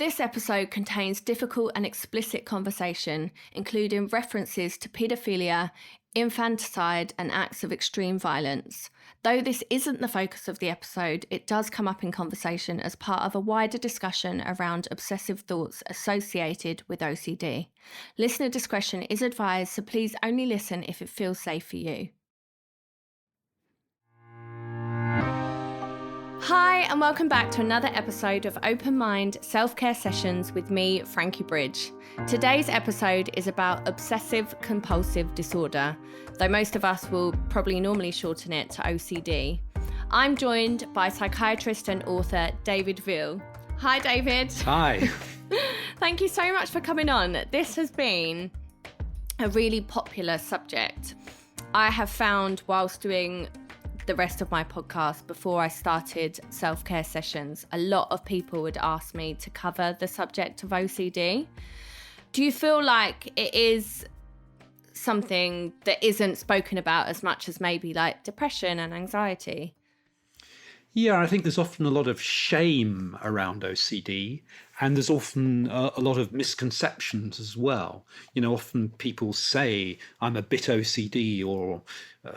This episode contains difficult and explicit conversation, including references to paedophilia, infanticide, and acts of extreme violence. Though this isn't the focus of the episode, it does come up in conversation as part of a wider discussion around obsessive thoughts associated with OCD. Listener discretion is advised, so please only listen if it feels safe for you. Hi, and welcome back to another episode of Open Mind Self-Care Sessions with me, Frankie Bridge. Today's episode is about obsessive compulsive disorder, though most of us will probably normally shorten it to OCD. I'm joined by psychiatrist and author David Veale. Hi, David. Hi. Thank you so much for coming on. This has been a really popular subject. I have found whilst doing the rest of my podcast before I started self-care sessions, a lot of people would ask me to cover the subject of OCD. Do you feel like it is something that isn't spoken about as much as maybe like depression and anxiety? Yeah, I think there's often a lot of shame around OCD, and there's often a lot of misconceptions as well. You know, often people say, I'm a bit OCD or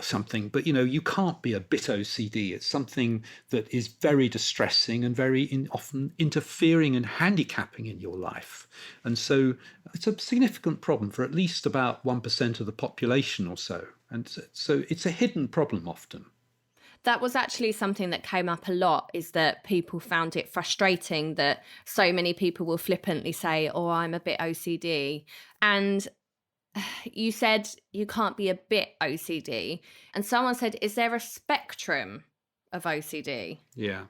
something, but, you know, you can't be a bit OCD. It's something that is very distressing and very often interfering and handicapping in your life. And so it's a significant problem for at least about 1% of the population or so. And so it's a hidden problem often. That was actually something that came up a lot, is that people found it frustrating that so many people will flippantly say, oh, I'm a bit OCD. And you said you can't be a bit OCD. And someone said, is there a spectrum of OCD? Yeah.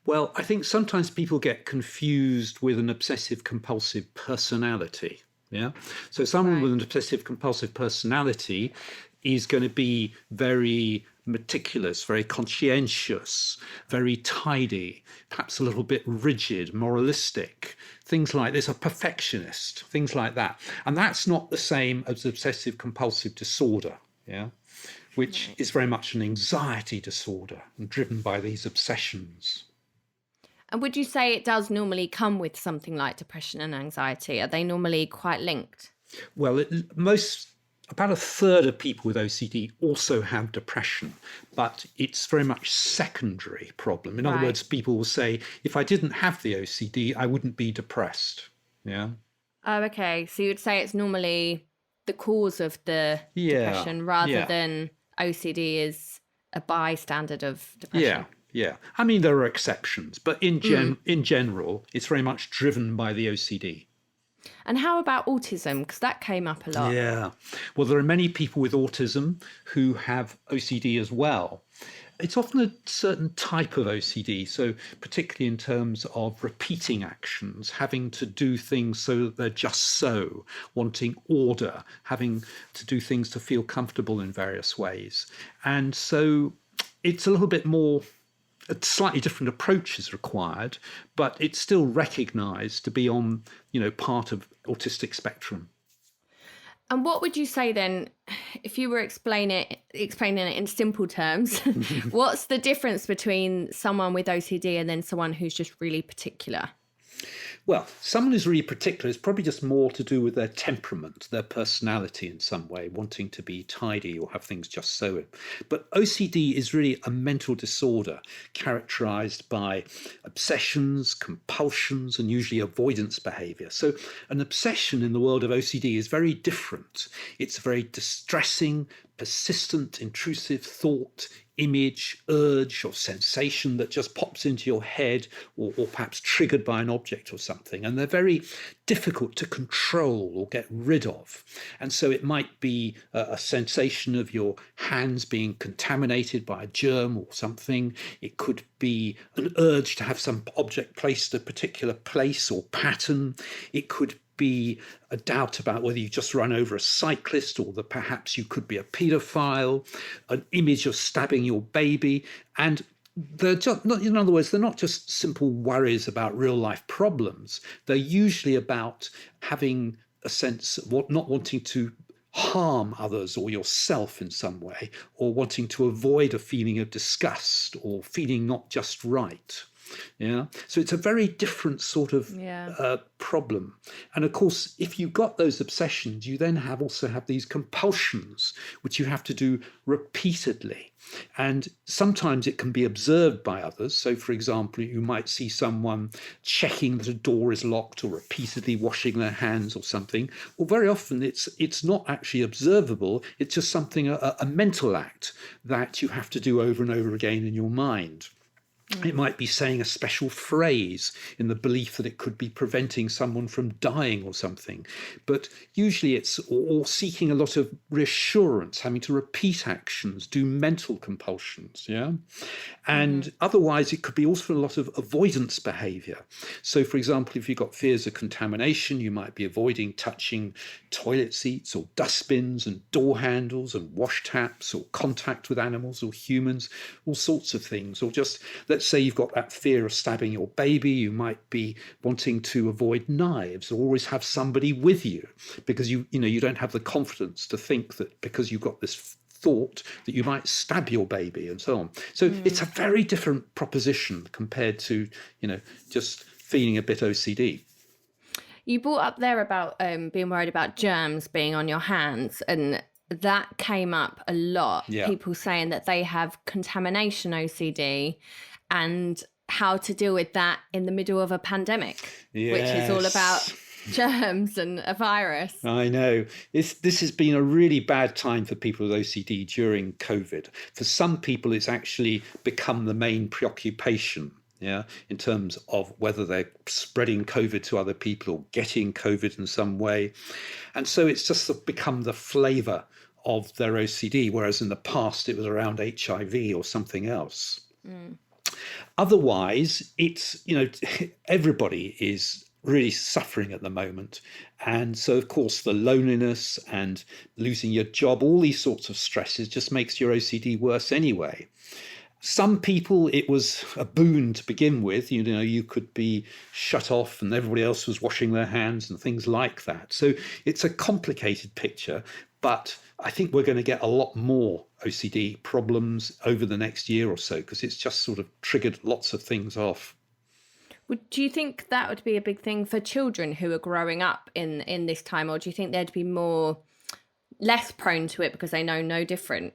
Well, I think sometimes people get confused with an obsessive compulsive personality. Yeah. So someone with an obsessive compulsive personality is going to be very meticulous, very conscientious, very tidy, perhaps a little bit rigid, moralistic, things like this, a perfectionist, things like that. And that's not the same as obsessive compulsive disorder, yeah, which is very much an anxiety disorder and driven by these obsessions. And would you say it does normally come with something like depression and anxiety? Are they normally quite linked? Well, about a third of people with OCD also have depression, but it's very much secondary problem. In other words, people will say, if I didn't have the OCD, I wouldn't be depressed. Yeah. Oh, okay. So you'd say it's normally the cause of the depression rather than OCD is a bystander of depression. Yeah. I mean, there are exceptions, but in general, it's very much driven by the OCD. And how about autism? Because that came up a lot. Yeah. Well, there are many people with autism who have OCD as well. It's often a certain type of OCD, so particularly in terms of repeating actions, having to do things so that they're just so, wanting order, having to do things to feel comfortable in various ways. And so it's a little bit more, a slightly different approach is required, but it's still recognised to be on, part of autistic spectrum. And what would you say then, if you were explaining it in simple terms, what's the difference between someone with OCD and then someone who's just really particular? Well, someone who's really particular is probably just more to do with their temperament, their personality in some way, wanting to be tidy or have things just so. But OCD is really a mental disorder characterized by obsessions, compulsions, and usually avoidance behavior. So an obsession in the world of OCD is very different. It's a very distressing, persistent, intrusive thought, image, urge, or sensation that just pops into your head or perhaps triggered by an object or something. And they're very difficult to control or get rid of. And so it might be a sensation of your hands being contaminated by a germ or something. It could be an urge to have some object placed a particular place or pattern. It could be a doubt about whether you just run over a cyclist or that perhaps you could be a paedophile, an image of stabbing your baby. And they're just not, in other words, they're not just simple worries about real life problems. They're usually about having a sense of not wanting to harm others or yourself in some way, or wanting to avoid a feeling of disgust or feeling not just right. Yeah. So it's a very different sort of problem. And of course, if you've got those obsessions, you then also have these compulsions, which you have to do repeatedly. And sometimes it can be observed by others. So, for example, you might see someone checking that a door is locked or repeatedly washing their hands or something. Or very often it's not actually observable. It's just something, a mental act that you have to do over and over again in your mind. It might be saying a special phrase in the belief that it could be preventing someone from dying or something. But usually it's or seeking a lot of reassurance, having to repeat actions, do mental compulsions. Yeah. And otherwise, it could be also a lot of avoidance behavior. So, for example, if you've got fears of contamination, you might be avoiding touching toilet seats or dustbins and door handles and wash taps or contact with animals or humans, all sorts of things. Or just, let's say you've got that fear of stabbing your baby, you might be wanting to avoid knives or always have somebody with you because you don't have the confidence to think that because you've got this thought that you might stab your baby and so on. So it's a very different proposition compared to, just feeling a bit OCD. You brought up there about being worried about germs being on your hands, and that came up a lot. Yeah. People saying that they have contamination OCD and how to deal with that in the middle of a pandemic, which is all about germs and a virus. I know. This has been a really bad time for people with OCD during COVID. For some people, it's actually become the main preoccupation, in terms of whether they're spreading COVID to other people or getting COVID in some way. And so it's just become the flavour of their OCD, whereas in the past it was around HIV or something else. Otherwise, it's, everybody is really suffering at the moment. And so, of course, the loneliness and losing your job, all these sorts of stresses just makes your OCD worse anyway. Some people, it was a boon to begin with. You could be shut off and everybody else was washing their hands and things like that. So it's a complicated picture, but I think we're going to get a lot more OCD problems over the next year or so because it's just sort of triggered lots of things off. Do you think that would be a big thing for children who are growing up in this time, or do you think they'd be less prone to it because they know no different?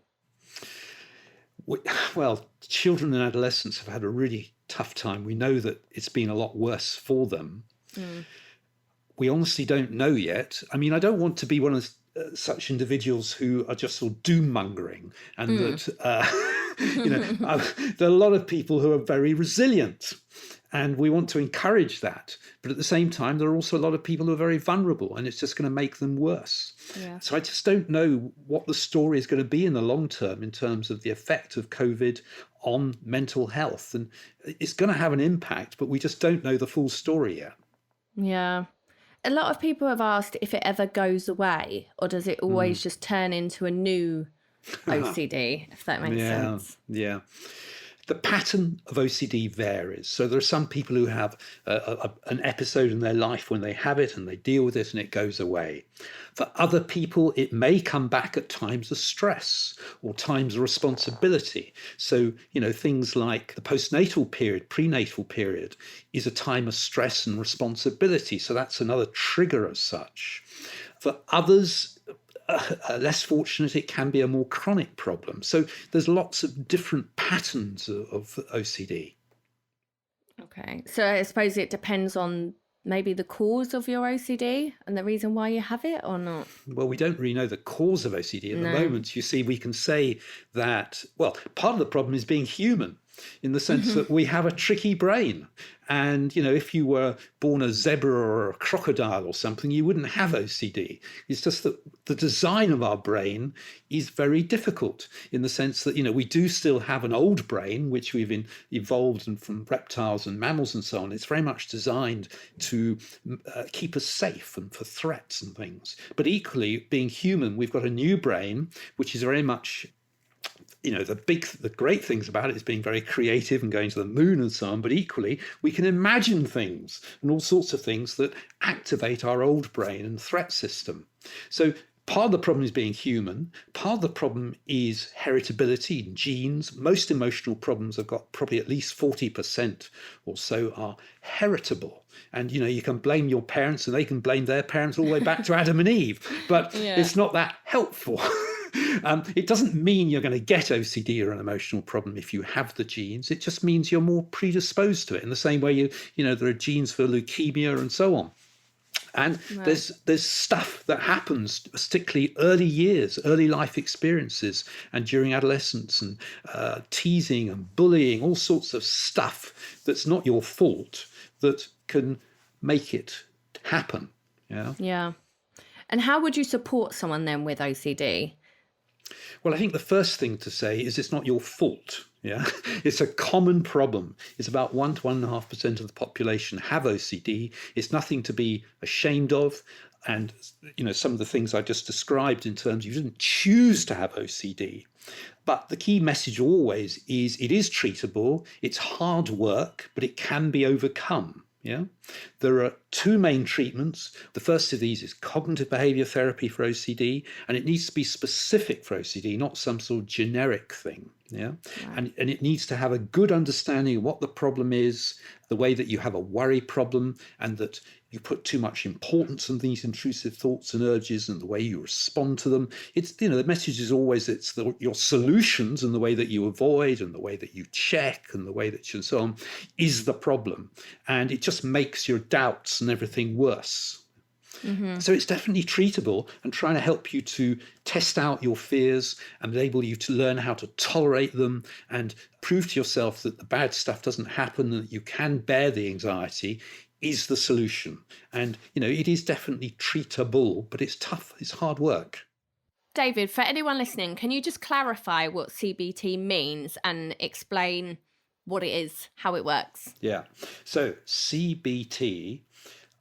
Well, children and adolescents have had a really tough time. We know that it's been a lot worse for them. We honestly don't know yet. I mean, I don't want to be one of such individuals who are just sort of doom mongering and that, there are a lot of people who are very resilient. And we want to encourage that. But at the same time, there are also a lot of people who are very vulnerable and it's just going to make them worse. Yeah. So I just don't know what the story is going to be in the long term in terms of the effect of COVID on mental health. And it's going to have an impact, but we just don't know the full story yet. Yeah. A lot of people have asked if it ever goes away or does it always just turn into a new OCD, if that makes sense. Yeah. The pattern of OCD varies. So there are some people who have an episode in their life when they have it and they deal with it and it goes away. For other people, it may come back at times of stress or times of responsibility. So, things like the postnatal period, prenatal period is a time of stress and responsibility. So that's another trigger as such. For others, less fortunate, it can be a more chronic problem. So there's lots of different patterns of OCD. Okay. So I suppose it depends on maybe the cause of your OCD and the reason why you have it or not? Well, we don't really know the cause of OCD at the moment. You see, we can say that, part of the problem is being human in the sense that we have a tricky brain. And, if you were born a zebra or a crocodile or something, you wouldn't have OCD. It's just that the design of our brain is very difficult in the sense that, we do still have an old brain, which we've evolved from reptiles and mammals and so on. It's very much designed to keep us safe and for threats and things. But equally, being human, we've got a new brain, which is very much the great things about it is being very creative and going to the moon and so on, but equally we can imagine things and all sorts of things that activate our old brain and threat system. So Part of the problem is being human. Part of the problem is heritability, genes. Most emotional problems have got probably at least 40% or so are heritable. And, you can blame your parents and they can blame their parents all the way back to Adam and Eve. But it's not that helpful. It doesn't mean you're going to get OCD or an emotional problem if you have the genes. It just means you're more predisposed to it in the same way there are genes for leukemia and so on. And there's stuff that happens, particularly early years, early life experiences, and during adolescence, and teasing and bullying, all sorts of stuff that's not your fault that can make it happen. Yeah. And how would you support someone then with OCD? Well, I think the first thing to say is it's not your fault. Yeah, it's a common problem. It's about 1 to 1.5% of the population have OCD. It's nothing to be ashamed of. And, some of the things I just described in terms you didn't choose to have OCD. But the key message always is it is treatable. It's hard work, but it can be overcome. Yeah, there are 2 main treatments. The first of these is cognitive behavior therapy for OCD, and it needs to be specific for OCD, not some sort of generic thing. Yeah, right. And it needs to have a good understanding of what the problem is, the way that you have a worry problem, and that you put too much importance on these intrusive thoughts and urges and the way you respond to them. It's, the message is always your solutions and the way that you avoid and the way that you check and the way that you and so on is the problem. And it just makes your doubts and everything worse. Mm-hmm. So it's definitely treatable, and trying to help you to test out your fears and enable you to learn how to tolerate them and prove to yourself that the bad stuff doesn't happen and that you can bear the anxiety is the solution. And, it is definitely treatable, but it's tough. It's hard work. David, for anyone listening, can you just clarify what CBT means and explain what it is, how it works? Yeah. So CBT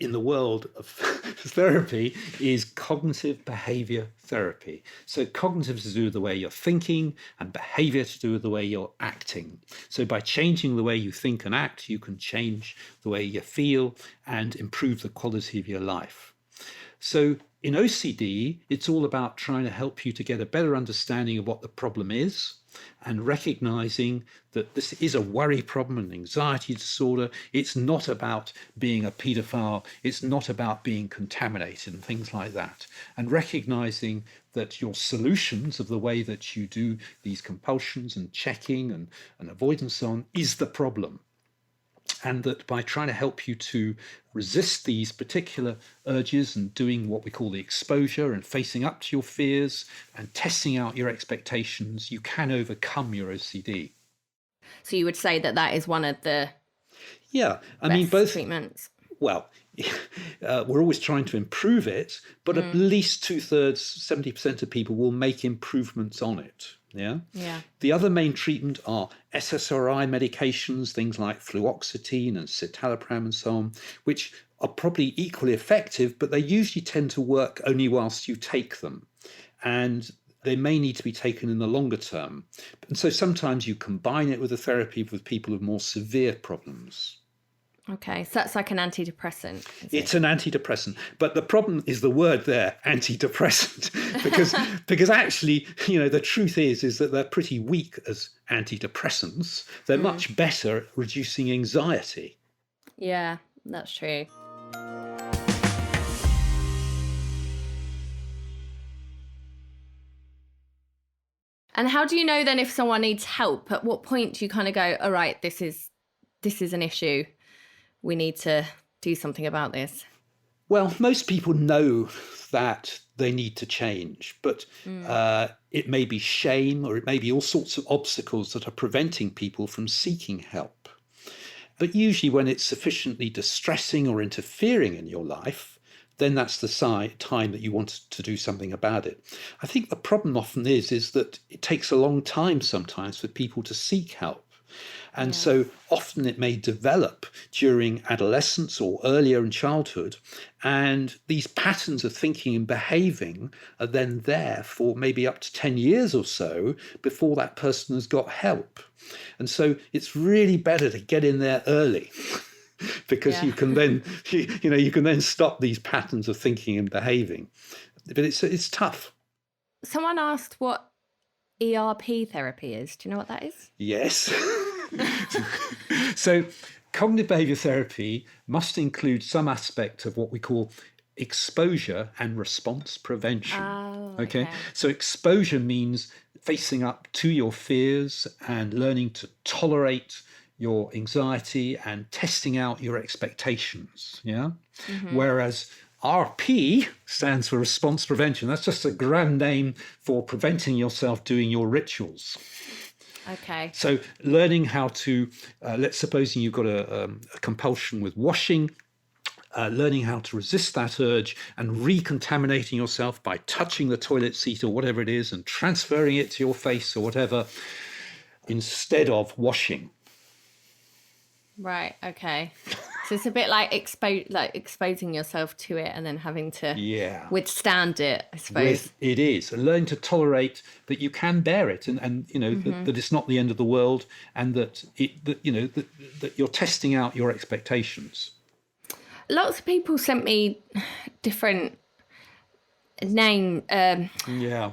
in the world of therapy is cognitive behavior therapy. So cognitive is to do with the way you're thinking, and behavior to do with the way you're acting. So by changing the way you think and act, you can change the way you feel and improve the quality of your life. So in OCD, it's all about trying to help you to get a better understanding of what the problem is, and recognizing that this is a worry problem, an anxiety disorder. It's not about being a paedophile. It's not about being contaminated and things like that. And recognizing that your solutions of the way that you do these compulsions and checking and avoidance on is the problem. And that by trying to help you to resist these particular urges and doing what we call the exposure and facing up to your fears and testing out your expectations, you can overcome your OCD. So you would say that is one of the both treatments. Well, we're always trying to improve it, but at least 2/3, 70% of people will make improvements on it. Yeah. The other main treatment are SSRI medications, things like fluoxetine and citalopram and so on, which are probably equally effective, but they usually tend to work only whilst you take them. And they may need to be taken in the longer term. And so sometimes you combine it with a therapy with people with more severe problems. Okay, so that's like an antidepressant. It's an antidepressant, but the problem is the word there, antidepressant, because actually, the truth is that they're pretty weak as antidepressants. They're much better at reducing anxiety. Yeah, that's true. And how do you know then if someone needs help? At what point do you kind of go, all right, this is an issue. We need to do something about this? Well, most people know that they need to change, but it may be shame, or it may be all sorts of obstacles that are preventing people from seeking help. But usually when it's sufficiently distressing or interfering in your life, then that's the time that you want to do something about it. I think the problem often is that it takes a long time sometimes for people to seek help. And so often it may develop during adolescence or earlier in childhood. And these patterns of thinking and behaving are then there for maybe up to 10 years or so before that person has got help. And so it's really better to get in there early because you can then, you can then stop these patterns of thinking and behaving. but it's tough. Someone asked what ERP therapy is. Do you know what that is? Yes. So cognitive behavior therapy must include some aspect of what we call exposure and response prevention. Oh, okay. So exposure means facing up to your fears and learning to tolerate your anxiety and testing out your expectations. Yeah. Whereas RP stands for response prevention. That's just a grand name for preventing yourself doing your rituals. Okay. So learning how to, let's suppose you've got a compulsion with washing, learning how to resist that urge and recontaminating yourself by touching the toilet seat or whatever it is and transferring it to your face or whatever instead of washing. Right. Okay. So it's a bit like exposing yourself to it and then having to withstand it, I suppose. It is. Learn to tolerate that you can bear it and you know, that it's not the end of the world and that you're testing out your expectations. Lots of people sent me different name. I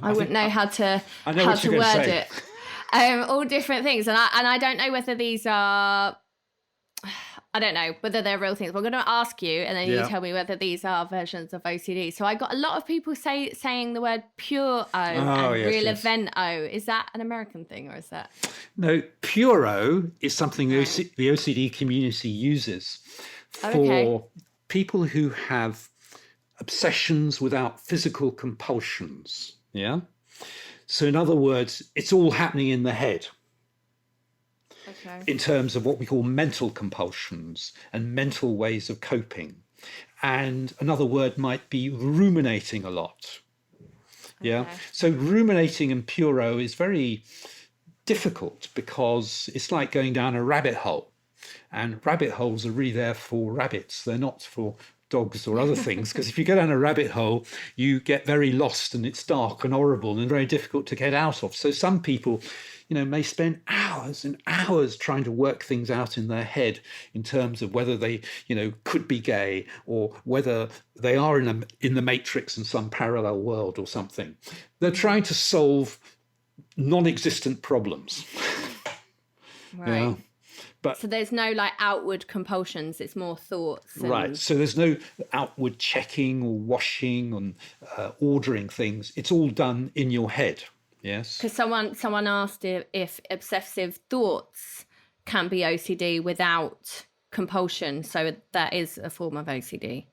wouldn't know how to word it. All different things. And I don't know whether these are... I don't know whether they're real things. We're going to ask you, and then you tell me whether these are versions of OCD. So I got a lot of people saying the word pure O and real event O. Is that an American thing, or is that? No, pure O is something the OCD community uses for people who have obsessions without physical compulsions. Yeah. So in other words, it's all happening in the head. In terms of what we call mental compulsions and mental ways of coping. And another word might be ruminating a lot. Yeah. So ruminating and puro is very difficult because it's like going down a rabbit hole. And rabbit holes are really there for rabbits. They're not for dogs or other things, because if you go down a rabbit hole, you get very lost and it's dark and horrible and very difficult to get out of. So some people, may spend hours and hours trying to work things out in their head in terms of whether they, could be gay or whether they are in the matrix in some parallel world or something. They're trying to solve non-existent problems. Right. But so there's no outward compulsions, it's more thoughts. Right. So there's no outward checking or washing and ordering things. It's all done in your head. Yes. Because someone asked if obsessive thoughts can be OCD without compulsion. So that is a form of OCD.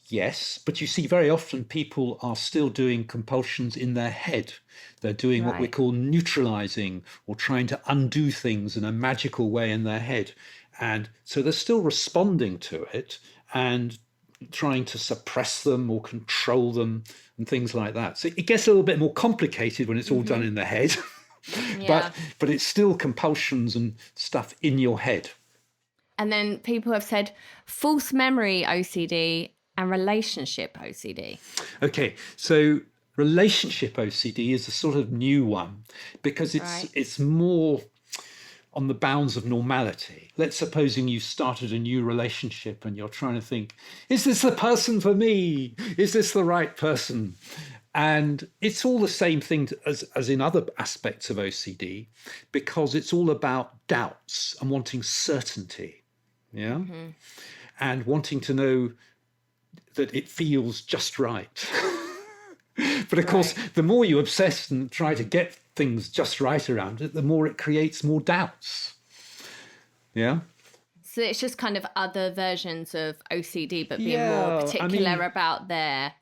Yes, but you see very often people are still doing compulsions in their head. They're doing what we call neutralizing or trying to undo things in a magical way in their head. And so they're still responding to it and trying to suppress them or control them and things like that. So it gets a little bit more complicated when it's all done in the head, but it's still compulsions and stuff in your head. And then people have said false memory OCD and relationship OCD. Okay, so relationship OCD is a sort of new one because it's more on the bounds of normality. Let's supposing you started a new relationship and you're trying to think, is this the person for me? Is this the right person? And it's all the same thing as in other aspects of OCD because it's all about doubts and wanting certainty, and wanting to know that it feels just right. But of course, the more you obsess and try to get things just right around it, the more it creates more doubts. Yeah. So it's just kind of other versions of OCD, but being more particular about their...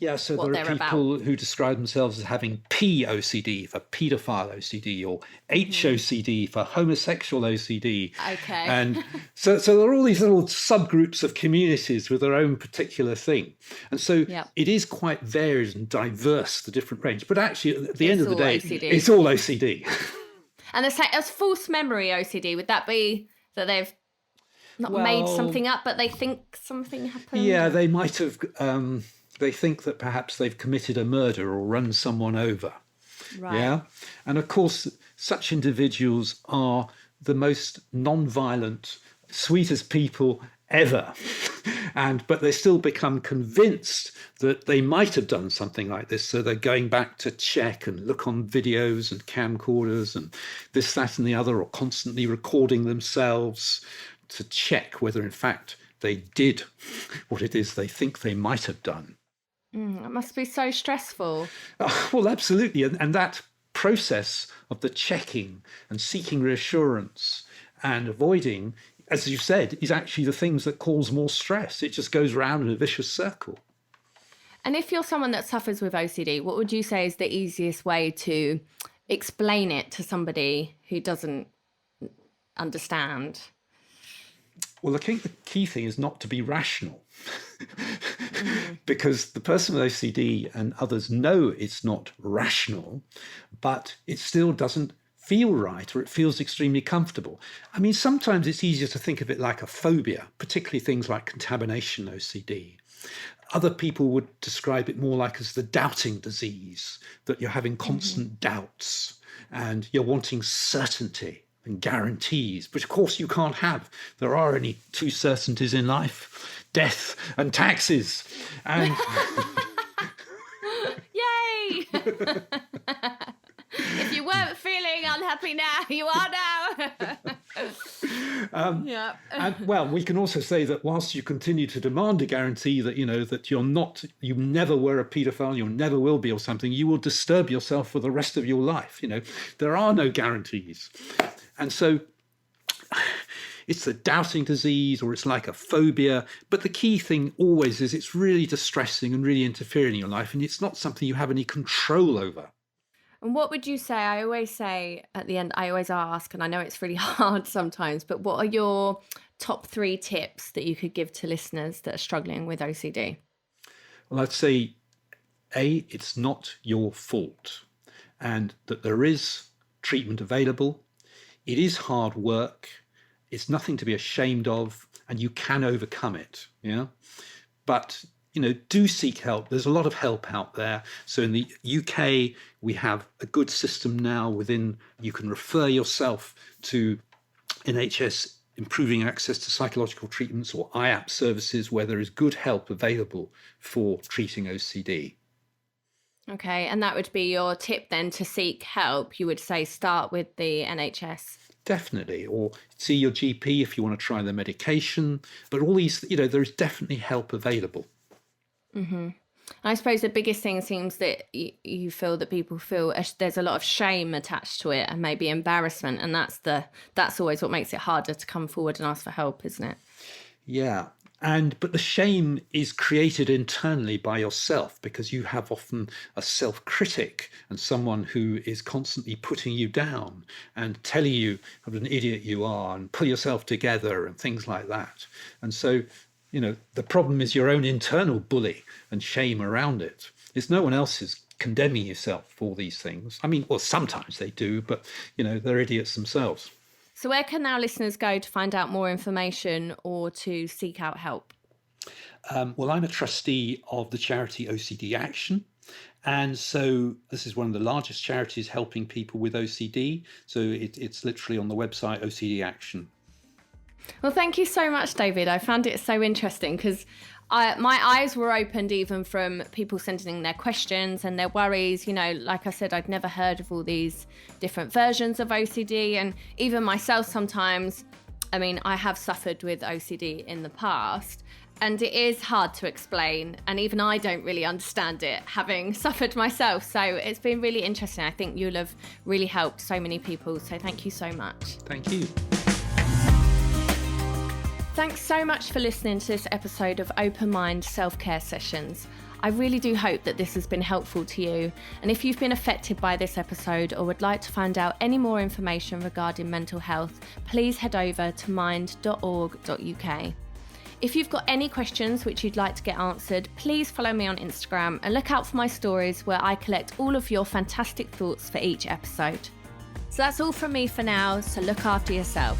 Yeah, so there are people who describe themselves as having POCD for paedophile OCD or HOCD for homosexual OCD. Okay. And so there are all these little subgroups of communities with their own particular thing. And so it is quite varied and diverse, the different range. But actually, at the end of the day, it's all OCD. And as false memory OCD, would that be that they've not made something up, but they think something happened? Yeah, they might have... they think that perhaps they've committed a murder or run someone over. Right. Yeah. And of course, such individuals are the most non-violent, sweetest people ever. But they still become convinced that they might have done something like this. So they're going back to check and look on videos and camcorders and this, that, and the other, or constantly recording themselves to check whether in fact they did what it is they think they might have done. It must be so stressful. Well, absolutely. And that process of the checking and seeking reassurance and avoiding, as you said, is actually the things that cause more stress. It just goes around in a vicious circle. And if you're someone that suffers with OCD, what would you say is the easiest way to explain it to somebody who doesn't understand? Well, I think the key thing is not to be rational. Because the person with OCD and others know it's not rational, but it still doesn't feel right, or it feels extremely comfortable. I mean, sometimes it's easier to think of it like a phobia, particularly things like contamination OCD. Other people would describe it more like as the doubting disease, that you're having constant doubts and you're wanting certainty and guarantees, which of course you can't have. There are only two certainties in life: death and taxes. And Yay! If you weren't feeling unhappy now, you are now. Yeah. And, well, we can also say that whilst you continue to demand a guarantee that, that you never were a paedophile, you never will be or something, you will disturb yourself for the rest of your life. There are no guarantees. And so it's a doubting disease, or it's like a phobia. But the key thing always is it's really distressing and really interfering in your life. And it's not something you have any control over. And what would you say? I always say at the end, I always ask, and I know it's really hard sometimes, but what are your top 3 tips that you could give to listeners that are struggling with OCD? Well, I'd say, A, it's not your fault, and that there is treatment available. It is hard work. It's nothing to be ashamed of, and you can overcome it. Yeah. But do seek help. There's a lot of help out there. So in the UK, we have a good system now you can refer yourself to NHS improving access to psychological treatments, or IAP services, where there is good help available for treating OCD. Okay, and that would be your tip then, to seek help. You would say start with the NHS. Definitely, or see your GP if you want to try the medication. But all these, there is definitely help available. Mm-hmm. I suppose the biggest thing seems that you feel that people feel there's a lot of shame attached to it, and maybe embarrassment, and that's always what makes it harder to come forward and ask for help, isn't it? Yeah. But the shame is created internally by yourself, because you have often a self-critic and someone who is constantly putting you down and telling you what an idiot you are and pull yourself together and things like that. And so, the problem is your own internal bully and shame around it. It's no one else's condemning yourself for these things. I mean, well, sometimes they do, but, they're idiots themselves. So where can our listeners go to find out more information or to seek out help? Well, I'm a trustee of the charity OCD Action. And so this is one of the largest charities helping people with OCD. So it's literally on the website, OCD Action. Well, thank you so much, David. I found it so interesting because my eyes were opened even from people sending in their questions and their worries. Like I said, I'd never heard of all these different versions of OCD. And even myself sometimes, I have suffered with OCD in the past. And it is hard to explain. And even I don't really understand it, having suffered myself. So it's been really interesting. I think you'll have really helped so many people. So thank you so much. Thank you. Thanks so much for listening to this episode of Open Mind Self-Care Sessions. I really do hope that this has been helpful to you. And if you've been affected by this episode or would like to find out any more information regarding mental health, please head over to mind.org.uk. If you've got any questions which you'd like to get answered, please follow me on Instagram and look out for my stories where I collect all of your fantastic thoughts for each episode. So that's all from me for now, so look after yourself.